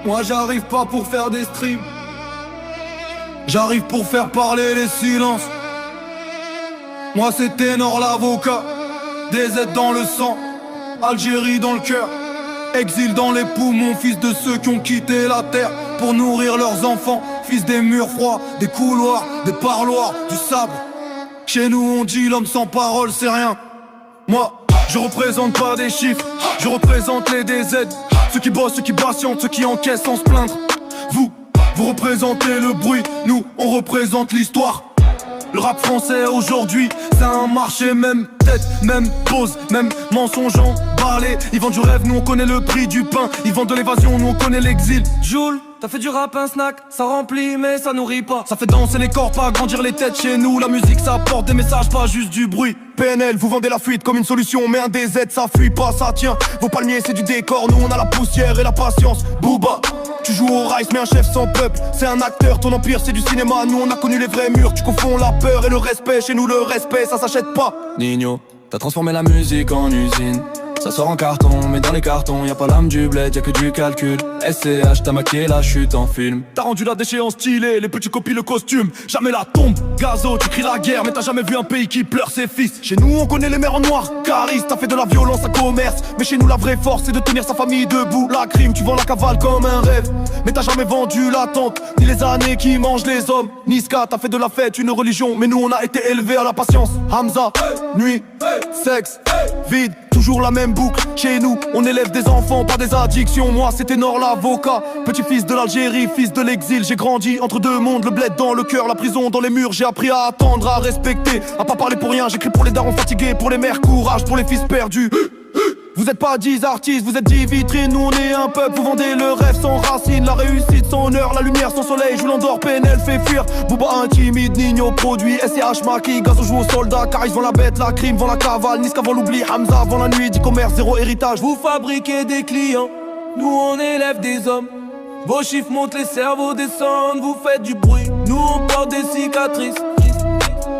Moi j'arrive pas pour faire des streams, j'arrive pour faire parler les silences. Moi c'est Ténor l'avocat, DZ dans le sang, Algérie dans le cœur, exil dans les poumons, fils de ceux qui ont quitté la terre pour nourrir leurs enfants, fils des murs froids, des couloirs, des parloirs, du sable. Chez nous on dit l'homme sans parole c'est rien. Moi je représente pas des chiffres, je représente les DZ, ceux qui bossent, ceux qui patientent, ceux qui encaissent sans se plaindre. Vous représentez le bruit, nous on représente l'histoire. Le rap français aujourd'hui, c'est un marché, même tête, même pose, même mensonge emballé. Ils vendent du rêve, nous on connaît le prix du pain. Ils vendent de l'évasion, nous on connaît l'exil. Joule, t'as fait du rap un snack, ça remplit mais ça nourrit pas. Ça fait danser les corps, pas agrandir les têtes chez nous. La musique ça apporte des messages, pas juste du bruit. PNL, vous vendez la fuite comme une solution, mais un DZ ça fuit pas, ça tient. Vos palmiers c'est du décor, nous on a la poussière et la patience. Booba, tu joues au Rice mais un chef sans peuple. C'est un acteur, ton empire c'est du cinéma. Nous on a connu les vrais murs, tu confonds la peur et le respect. Chez nous le respect ça s'achète pas. Nino, t'as transformé la musique en usine. Ça sort en carton, mais dans les cartons y'a pas l'âme du bled, y'a que du calcul. SCH, t'as maquillé la chute en film. T'as rendu la déchéance stylée, les petits copient le costume. Jamais la tombe, gazo, tu cries la guerre, mais t'as jamais vu un pays qui pleure ses fils. Chez nous on connaît les mères en noir, Caris, t'as fait de la violence un commerce. Mais chez nous la vraie force c'est de tenir sa famille debout. La crime, tu vends la cavale comme un rêve, mais t'as jamais vendu l'attente, ni les années qui mangent les hommes. Niska, t'as fait de la fête une religion, mais nous on a été élevés à la patience. Hamza, nuit, sexe, vide, toujours la même boucle. Chez nous, on élève des enfants, pas des addictions. Moi, c'est Ténor l'avocat, petit-fils de l'Algérie, fils de l'exil. J'ai grandi entre deux mondes, le bled dans le cœur, la prison dans les murs. J'ai appris à attendre, à respecter, à pas parler pour rien. J'écris pour les darons fatigués, pour les mères, courage pour les fils perdus. Vous êtes pas 10 artistes, vous êtes 10 vitrines, nous on est un peuple. Vous vendez le rêve sans racine, la réussite sans heure, la lumière sans soleil. Joue l'endort, PNL fait fuir. Booba intimide, Nino produit, SCH Maki, Gazo joue au soldat, Caris vend la bête, la crime vend la cavale, Niska vend l'oubli, Hamza vend la nuit, d'e-commerce, zéro héritage. Vous fabriquez des clients, nous on élève des hommes. Vos chiffres montent, les cerveaux descendent, vous faites du bruit, nous on porte des cicatrices.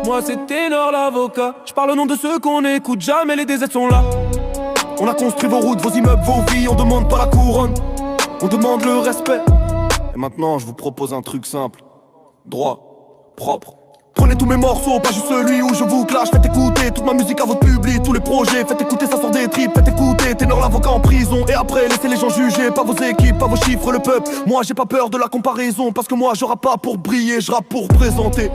Moi c'est Ténor l'avocat, je parle au nom de ceux qu'on écoute, jamais les DZ sont là. On a construit vos routes, vos immeubles, vos vies, on demande pas la couronne, on demande le respect. Et maintenant je vous propose un truc simple, droit, propre. Prenez tous mes morceaux, pas juste celui où je vous clash. Faites écouter toute ma musique à votre public, tous les projets. Faites écouter, ça sort des tripes, faites écouter Ténor l'avocat en prison. Et après laissez les gens juger, pas vos équipes, pas vos chiffres, le peuple. Moi j'ai pas peur de la comparaison, parce que moi je rappe pas pour briller, je rappe pour présenter.